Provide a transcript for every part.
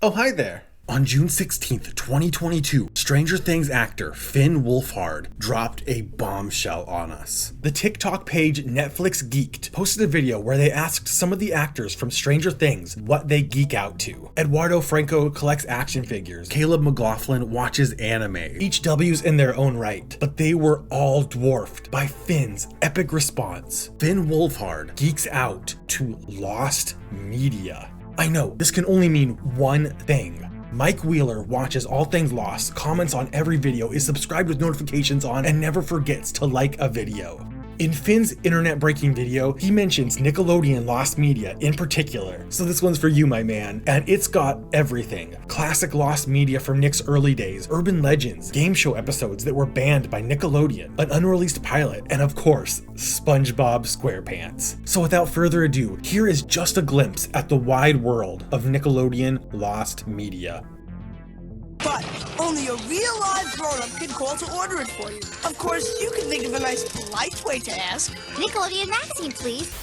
Oh, hi there. On June 16th, 2022, Stranger Things actor Finn Wolfhard dropped a bombshell on us. The TikTok page Netflix Geeked posted a video where they asked some of the actors from Stranger Things what they geek out to. Eduardo Franco collects action figures. Caleb McLaughlin watches anime. Each W's in their own right, but they were all dwarfed by Finn's epic response. Finn Wolfhard geeks out to Lost Media. I know, this can only mean one thing. Mike Wheeler watches all things Lost, comments on every video, is subscribed with notifications on, and never forgets to like a video. In Finn's internet-breaking video, he mentions Nickelodeon Lost Media in particular. So this one's for you, my man. And it's got everything. Classic Lost Media from Nick's early days, urban legends, game show episodes that were banned by Nickelodeon, an unreleased pilot, and of course, SpongeBob SquarePants. So without further ado, here is just a glimpse at the wide world of Nickelodeon Lost Media. But only a real live grown-up can call to order it for you. Of course, you can think of a nice, polite way to ask. Nickelodeon magazine, please.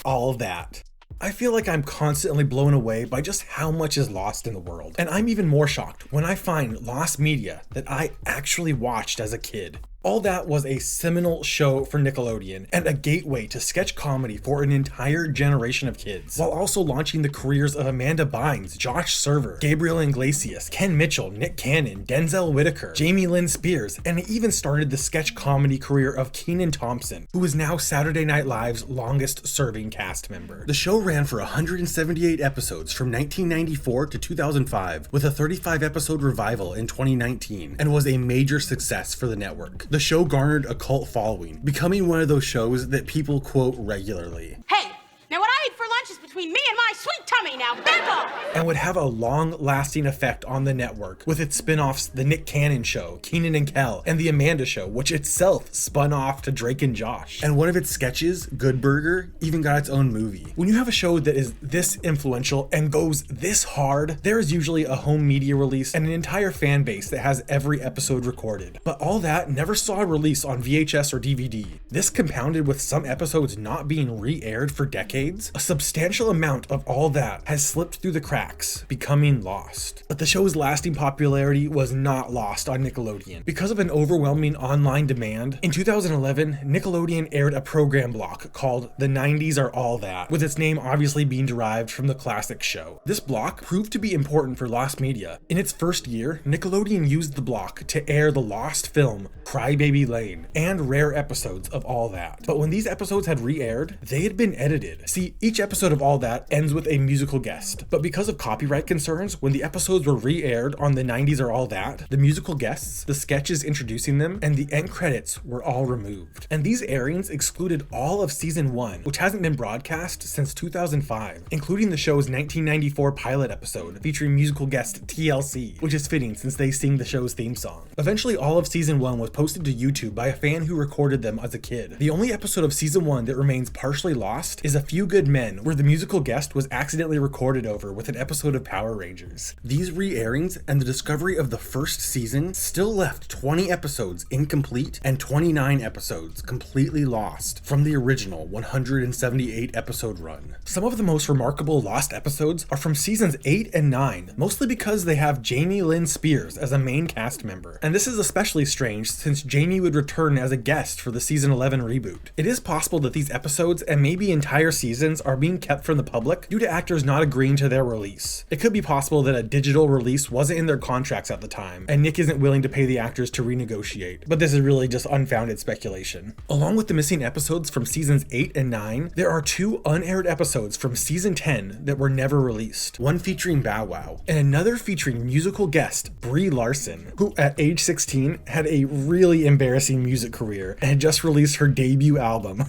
All that. I feel like I'm constantly blown away by just how much is lost in the world. And I'm even more shocked when I find Lost Media that I actually watched as a kid. All That was a seminal show for Nickelodeon and a gateway to sketch comedy for an entire generation of kids, while also launching the careers of Amanda Bynes, Josh Server, Gabriel Iglesias, Ken Mitchell, Nick Cannon, Denzel Whitaker, Jamie Lynn Spears, and it even started the sketch comedy career of Kenan Thompson, who is now Saturday Night Live's longest serving cast member. The show ran for 178 episodes from 1994 to 2005, with a 35 episode revival in 2019, and was a major success for the network. The show garnered a cult following, becoming one of those shows that people quote regularly. Hey, now what I eat for lunch is between me and my sweet tummy, now back off! And would have a long-lasting effect on the network, with its spin-offs The Nick Cannon Show, Kenan and Kel, and The Amanda Show, which itself spun off to Drake and Josh. And one of its sketches, Good Burger, even got its own movie. When you have a show that is this influential and goes this hard, there is usually a home media release and an entire fan base that has every episode recorded. But All That never saw a release on VHS or DVD. This compounded with some episodes not being re-aired for decades, a substantial amount of All That has slipped through the cracks, becoming lost. But the show's lasting popularity was not lost on Nickelodeon. Because of an overwhelming online demand, in 2011, Nickelodeon aired a program block called The 90s Are All That, with its name obviously being derived from the classic show. This block proved to be important for Lost Media. In its first year, Nickelodeon used the block to air the lost film Crybaby Lane and rare episodes of All That. But when these episodes had re-aired, they had been edited. See, each episode of All That ends with a musical guest, but because of copyright concerns, when the episodes were re-aired on The 90s Are All That, the musical guests, the sketches introducing them, and the end credits were all removed. And these airings excluded all of season 1, which hasn't been broadcast since 2005, including the show's 1994 pilot episode featuring musical guest TLC, which is fitting since they sing the show's theme song. Eventually, all of season 1 was posted to YouTube by a fan who recorded them as a kid. The only episode of season 1 that remains partially lost is A Few Good Men, where the musical guest was accidentally recorded over with an episode of Power Rangers. These re-airings and the discovery of the first season still left 20 episodes incomplete and 29 episodes completely lost from the original 178 episode run. Some of the most remarkable lost episodes are from seasons 8 and 9, mostly because they have Jamie Lynn Spears as a main cast member. And this is especially strange since Jamie would return as a guest for the season 11 reboot. It is possible that these episodes and maybe entire seasons are being kept from the public due to actors not agreeing to their release. It could be possible that a digital release wasn't in their contracts at the time, and Nick isn't willing to pay the actors to renegotiate, but this is really just unfounded speculation. Along with the missing episodes from seasons 8 and 9, there are 2 unaired episodes from season 10 that were never released, one featuring Bow Wow, and another featuring musical guest Brie Larson, who at age 16 had a really embarrassing music career and had just released her debut album,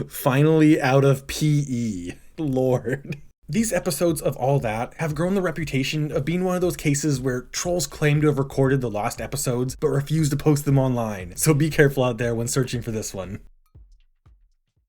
Finally Out of PE. Lord. These episodes of All That have grown the reputation of being one of those cases where trolls claim to have recorded the lost episodes but refuse to post them online, so be careful out there when searching for this one.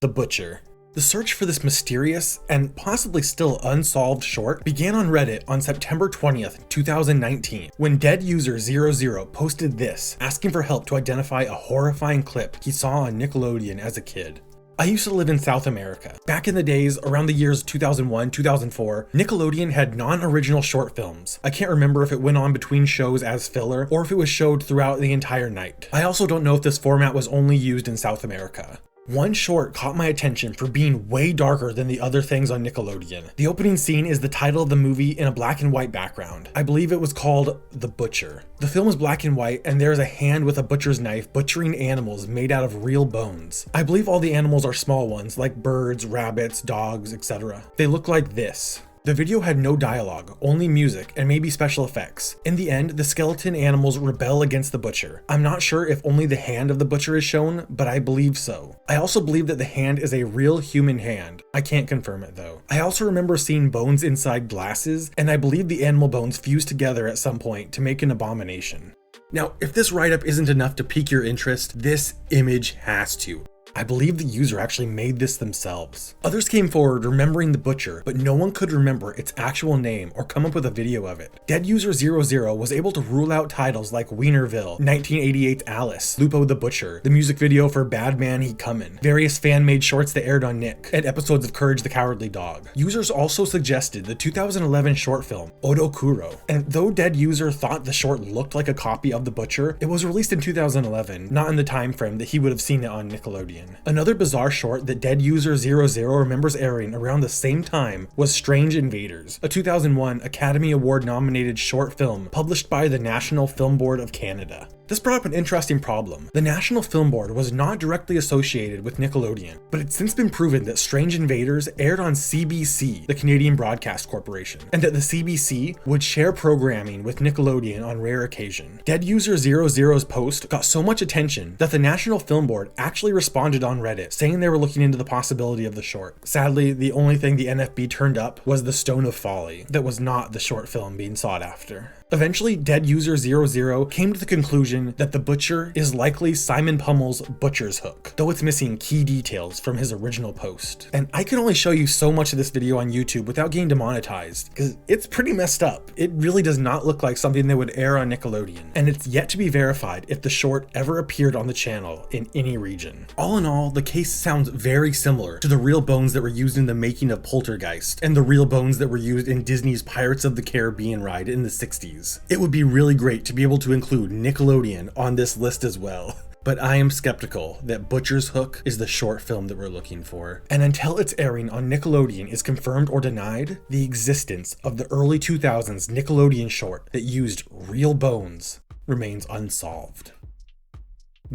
The Butcher. The search for this mysterious and possibly still unsolved short began on Reddit on September 20th, 2019, when dead user 00 posted this, asking for help to identify a horrifying clip he saw on Nickelodeon as a kid. I used to live in South America. Back in the days, around the years 2001, 2004, Nickelodeon had non-original short films. I can't remember if it went on between shows as filler or if it was showed throughout the entire night. I also don't know if this format was only used in South America. One short caught my attention for being way darker than the other things on Nickelodeon. The opening scene is the title of the movie in a black and white background. I believe it was called The Butcher. The film is black and white, and there's a hand with a butcher's knife butchering animals made out of real bones. I believe all the animals are small ones, like birds, rabbits, dogs, etc. They look like this. The video had no dialogue, only music, and maybe special effects. In the end, the skeleton animals rebel against the butcher. I'm not sure if only the hand of the butcher is shown, but I believe so. I also believe that the hand is a real human hand. I can't confirm it though. I also remember seeing bones inside glasses, and I believe the animal bones fused together at some point to make an abomination. Now, if this write-up isn't enough to pique your interest, this image has to. I believe the user actually made this themselves. Others came forward remembering the butcher, but no one could remember its actual name or come up with a video of it. Dead User 00 was able to rule out titles like Wienerville, 1988's Alice, Lupo the Butcher, the music video for Bad Man He Comin', various fan-made shorts that aired on Nick, and episodes of Courage the Cowardly Dog. Users also suggested the 2011 short film, Odokuro, and though Dead User thought the short looked like a copy of the butcher, it was released in 2011, not in the time frame that he would have seen it on Nickelodeon. Another bizarre short that Dead User 00 remembers airing around the same time was Strange Invaders, a 2001 Academy Award nominated short film published by the National Film Board of Canada. This brought up an interesting problem. The National Film Board was not directly associated with Nickelodeon, but it's since been proven that Strange Invaders aired on CBC, the Canadian Broadcast Corporation, and that the CBC would share programming with Nickelodeon on rare occasion. Dead User 00's post got so much attention that the National Film Board actually responded on Reddit, saying they were looking into the possibility of the short. Sadly, the only thing the NFB turned up was the Stone of Folly, that was not the short film being sought after. Eventually, Dead User 00 came to the conclusion that the butcher is likely Simon Pummel's Butcher's Hook, though it's missing key details from his original post. And I can only show you so much of this video on YouTube without getting demonetized, because it's pretty messed up. It really does not look like something that would air on Nickelodeon, and it's yet to be verified if the short ever appeared on the channel in any region. All in all, the case sounds very similar to the real bones that were used in the making of Poltergeist, and the real bones that were used in Disney's Pirates of the Caribbean ride in the 60s. It would be really great to be able to include Nickelodeon on this list as well. But I am skeptical that Butcher's Hook is the short film that we're looking for. And until its airing on Nickelodeon is confirmed or denied, the existence of the early 2000s Nickelodeon short that used real bones remains unsolved.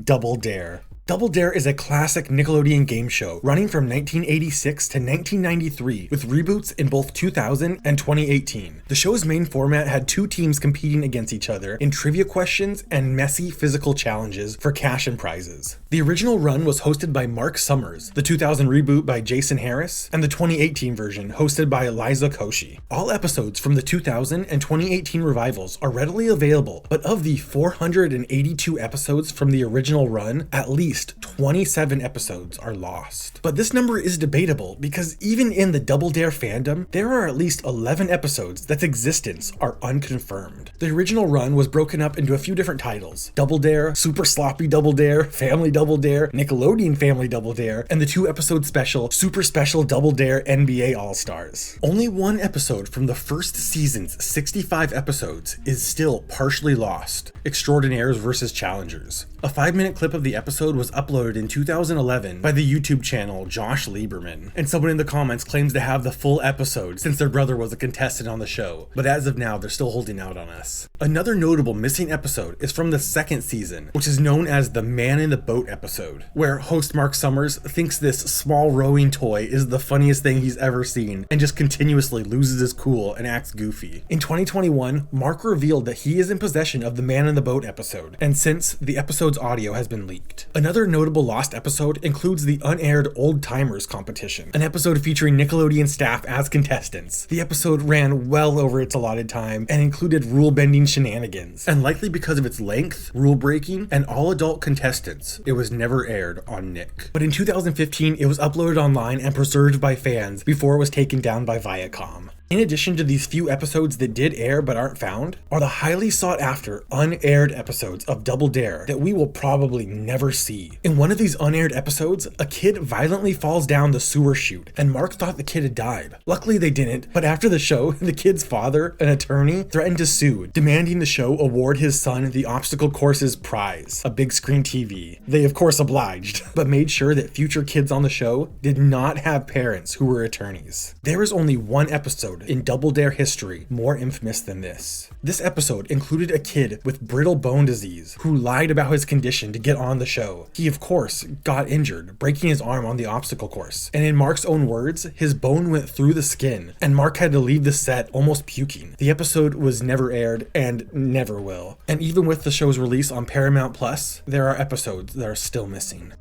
Double Dare. Double Dare is a classic Nickelodeon game show running from 1986 to 1993 with reboots in both 2000 and 2018. The show's main format had two teams competing against each other in trivia questions and messy physical challenges for cash and prizes. The original run was hosted by Mark Summers, the 2000 reboot by Jason Harris, and the 2018 version hosted by Liza Koshy. All episodes from the 2000 and 2018 revivals are readily available, but of the 482 episodes from the original run, at least 27 episodes are lost. But this number is debatable because even in the Double Dare fandom, there are at least 11 episodes that's existence are unconfirmed. The original run was broken up into a few different titles: Double Dare, Super Sloppy Double Dare, Family Double Dare, Nickelodeon Family Double Dare, and the 2-episode special Super Special Double Dare NBA All-Stars. Only one episode from the first season's 65 episodes is still partially lost: Extraordinaires vs. Challengers. A 5-minute clip of the episode was uploaded in 2011 by the YouTube channel Josh Lieberman, and someone in the comments claims to have the full episode since their brother was a contestant on the show, but as of now they're still holding out on us. Another notable missing episode is from the second season, which is known as the Man in the Boat episode, where host Mark Summers thinks this small rowing toy is the funniest thing he's ever seen and just continuously loses his cool and acts goofy. In 2021, Mark revealed that he is in possession of the Man in the Boat episode, and since the episode's audio has been leaked. Another notable lost episode includes the unaired Old Timers competition, an episode featuring Nickelodeon staff as contestants. The episode ran well over its allotted time and included rule-bending shenanigans, and likely because of its length, rule-breaking, and all-adult contestants, it was never aired on Nick. But in 2015, it was uploaded online and preserved by fans before it was taken down by Viacom. In addition to these few episodes that did air but aren't found, are the highly sought after unaired episodes of Double Dare that we will probably never see. In one of these unaired episodes, a kid violently falls down the sewer chute, and Mark thought the kid had died. Luckily they didn't, but after the show, the kid's father, an attorney, threatened to sue, demanding the show award his son the obstacle course's prize, a big screen TV. They of course obliged, but made sure that future kids on the show did not have parents who were attorneys. There is only one episode in Double Dare history more infamous than this. This episode included a kid with brittle bone disease who lied about his condition to get on the show. He of course got injured, breaking his arm on the obstacle course, and in Mark's own words, his bone went through the skin, and Mark had to leave the set almost puking. The episode was never aired and never will. And even with the show's release on Paramount Plus, there are episodes that are still missing.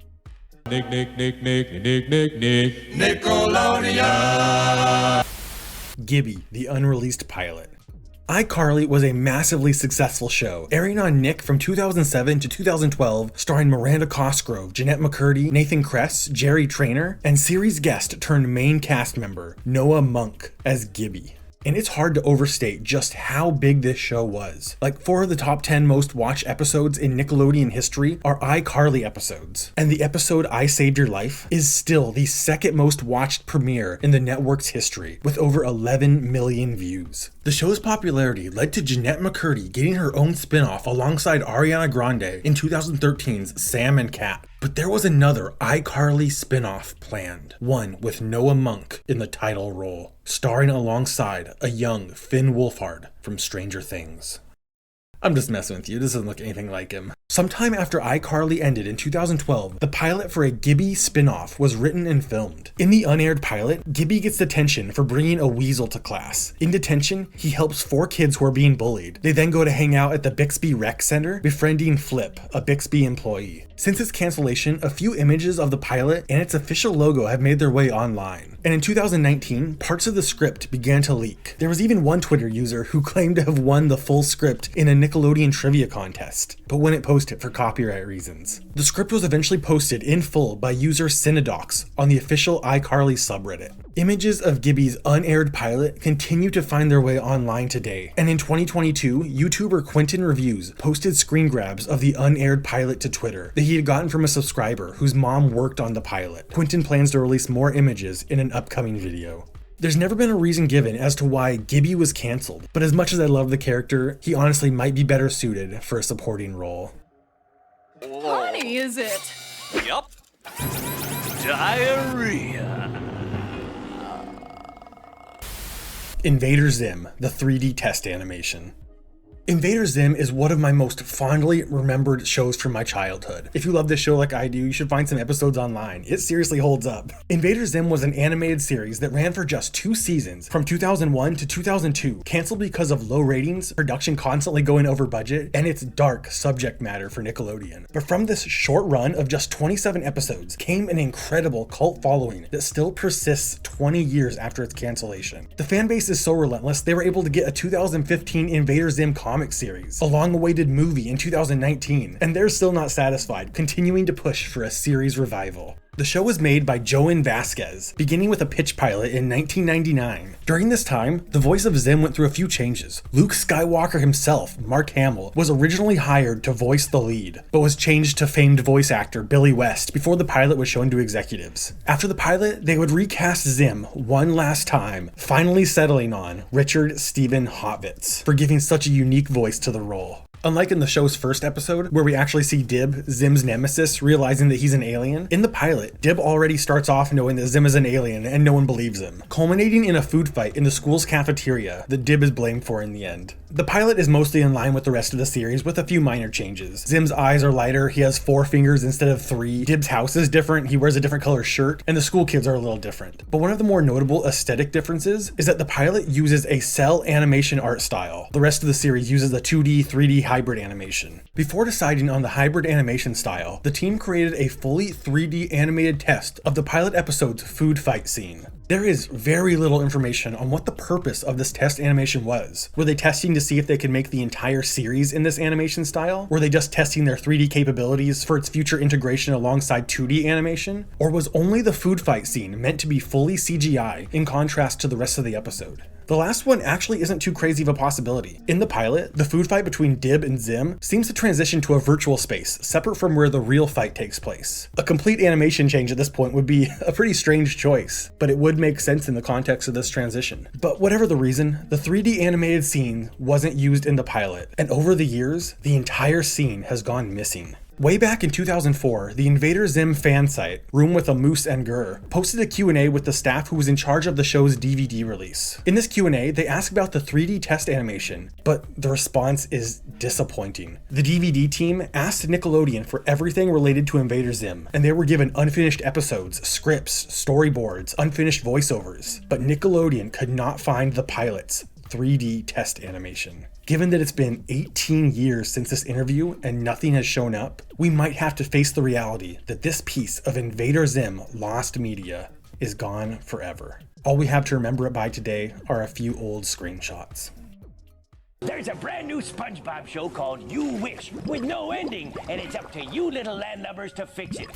Nickelodeon! Gibby, the unreleased pilot. iCarly was a massively successful show, airing on Nick from 2007 to 2012, starring Miranda Cosgrove, Jeanette McCurdy, Nathan Kress, Jerry Trainer, and series guest turned main cast member Noah Monk as Gibby. And it's hard to overstate just how big this show was. Like 4 of the top 10 most watched episodes in Nickelodeon history are iCarly episodes. And the episode I Saved Your Life is still the second most watched premiere in the network's history, with over 11 million views. The show's popularity led to Jeanette McCurdy getting her own spin-off alongside Ariana Grande in 2013's Sam and Cat. But there was another iCarly spin-off planned, one with Noah Monk in the title role, starring alongside a young Finn Wolfhard from Stranger Things. I'm just messing with you, this doesn't look anything like him. Sometime after iCarly ended in 2012, the pilot for a Gibby spin-off was written and filmed. In the unaired pilot, Gibby gets detention for bringing a weasel to class. In detention, he helps 4 kids who are being bullied. They then go to hang out at the Bixby Rec Center, befriending Flip, a Bixby employee. Since its cancellation, a few images of the pilot and its official logo have made their way online. And in 2019, parts of the script began to leak. There was even one Twitter user who claimed to have won the full script in a Nickelodeon trivia contest, but wouldn't post it for copyright reasons. The script was eventually posted in full by user Cinedox on the official iCarly subreddit. Images of Gibby's unaired pilot continue to find their way online today, and in 2022, YouTuber Quentin Reviews posted screen grabs of the unaired pilot to Twitter that he had gotten from a subscriber whose mom worked on the pilot. Quentin plans to release more images in an upcoming video. There's never been a reason given as to why Gibby was cancelled, but as much as I love the character, he honestly might be better suited for a supporting role. Honey, is it? Yup. Diarrhea. Invader Zim, the 3D test animation. Invader Zim is one of my most fondly remembered shows from my childhood. If you love this show like I do, you should find some episodes online. It seriously holds up. Invader Zim was an animated series that ran for just 2 seasons, from 2001 to 2002, canceled because of low ratings, production constantly going over budget, and its dark subject matter for Nickelodeon. But from this short run of just 27 episodes came an incredible cult following that still persists 20 years after its cancellation. The fan base is so relentless, they were able to get a 2015 Invader Zim comic series, a long-awaited movie in 2019, and they're still not satisfied, continuing to push for a series revival. The show was made by Joan Vasquez, beginning with a pitch pilot in 1999. During this time, the voice of Zim went through a few changes. Luke Skywalker himself, Mark Hamill, was originally hired to voice the lead, but was changed to famed voice actor Billy West before the pilot was shown to executives. After the pilot, they would recast Zim one last time, finally settling on Richard Stephen Hotwitz for giving such a unique voice to the role. Unlike in the show's first episode, where we actually see Dib, Zim's nemesis, realizing that he's an alien, in the pilot, Dib already starts off knowing that Zim is an alien and no one believes him, culminating in a food fight in the school's cafeteria that Dib is blamed for in the end. The pilot is mostly in line with the rest of the series, with a few minor changes. Zim's eyes are lighter, he has 4 fingers instead of 3, Dib's house is different, he wears a different color shirt, and the school kids are a little different. But one of the more notable aesthetic differences is that the pilot uses a cell animation art style. The rest of the series uses a 2D, 3D hybrid animation. Before deciding on the hybrid animation style, the team created a fully 3D animated test of the pilot episode's food fight scene. There is very little information on what the purpose of this test animation was. Were they testing to see if they could make the entire series in this animation style? Were they just testing their 3D capabilities for its future integration alongside 2D animation? Or was only the food fight scene meant to be fully CGI in contrast to the rest of the episode? The last one actually isn't too crazy of a possibility. In the pilot, the food fight between Dib and Zim seems to transition to a virtual space, separate from where the real fight takes place. A complete animation change at this point would be a pretty strange choice, but it would make sense in the context of this transition. But whatever the reason, the 3D animated scene wasn't used in the pilot, and over the years, the entire scene has gone missing. Way back in 2004, the Invader Zim fan site, Room with a Moose and Gur, posted a Q&A with the staff who was in charge of the show's DVD release. In this Q&A, they asked about the 3D test animation, but the response is disappointing. The DVD team asked Nickelodeon for everything related to Invader Zim, and they were given unfinished episodes, scripts, storyboards, unfinished voiceovers, but Nickelodeon could not find the pilot's 3D test animation. Given that it's been 18 years since this interview and nothing has shown up, we might have to face the reality that this piece of Invader Zim Lost Media is gone forever. All we have to remember it by today are a few old screenshots. There's a brand new SpongeBob show called You Wish, with no ending, and it's up to you little landlubbers to fix it.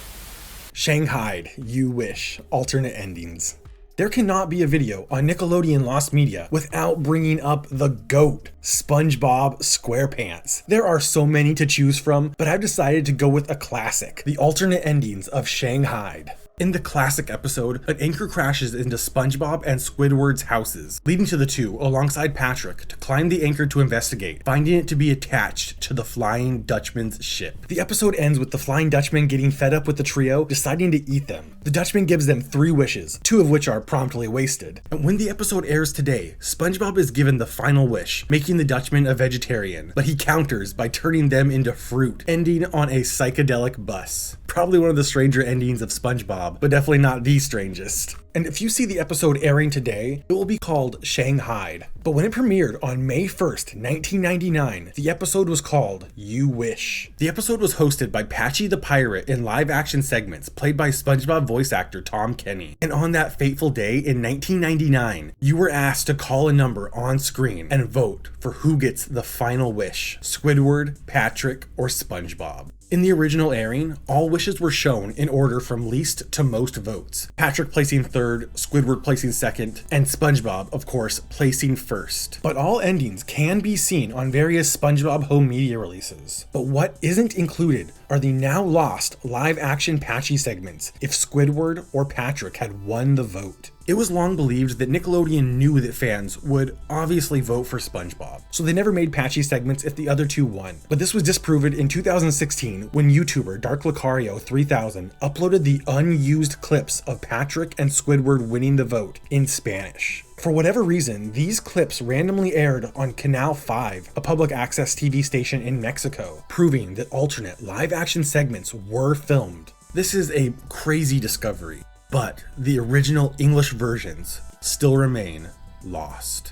Shanghai You Wish, alternate endings. There cannot be a video on Nickelodeon Lost Media without bringing up the GOAT, SpongeBob SquarePants. There are so many to choose from, but I've decided to go with a classic, the alternate endings of Shanghai. In the classic episode, an anchor crashes into SpongeBob and Squidward's houses, leading to the two, alongside Patrick, to climb the anchor to investigate, finding it to be attached to the Flying Dutchman's ship. The episode ends with the Flying Dutchman getting fed up with the trio, deciding to eat them. The Dutchman gives them 3 wishes, 2 of which are promptly wasted. And when the episode airs today, SpongeBob is given the final wish, making the Dutchman a vegetarian, but he counters by turning them into fruit, ending on a psychedelic bus. Probably one of the stranger endings of SpongeBob, but definitely not the strangest. And if you see the episode airing today, it will be called Shanghai. But when it premiered on May 1st, 1999, the episode was called You Wish. The episode was hosted by Patchy the Pirate in live action segments played by SpongeBob voice actor Tom Kenny. And on that fateful day in 1999, you were asked to call a number on screen and vote for who gets the final wish, Squidward, Patrick, or SpongeBob. In the original airing, all wishes were shown in order from least to most votes. Patrick placing 3rd, Squidward placing 2nd, and SpongeBob, of course, placing 1st. But all endings can be seen on various SpongeBob home media releases. But what isn't included are the now lost live-action Patchy segments if Squidward or Patrick had won the vote. It was long believed that Nickelodeon knew that fans would obviously vote for SpongeBob, so they never made Patchy segments if the other two won. But this was disproven in 2016 when YouTuber Dark Lucario 3000 uploaded the unused clips of Patrick and Squidward winning the vote in Spanish. For whatever reason, these clips randomly aired on Canal 5, a public access TV station in Mexico, proving that alternate live-action segments were filmed. This is a crazy discovery, but the original English versions still remain lost.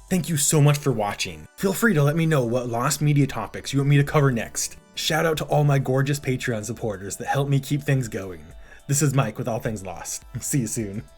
Thank you so much for watching. Feel free to let me know what Lost Media topics you want me to cover next. Shout out to all my gorgeous Patreon supporters that help me keep things going. This is Mike with All Things Lost. See you soon.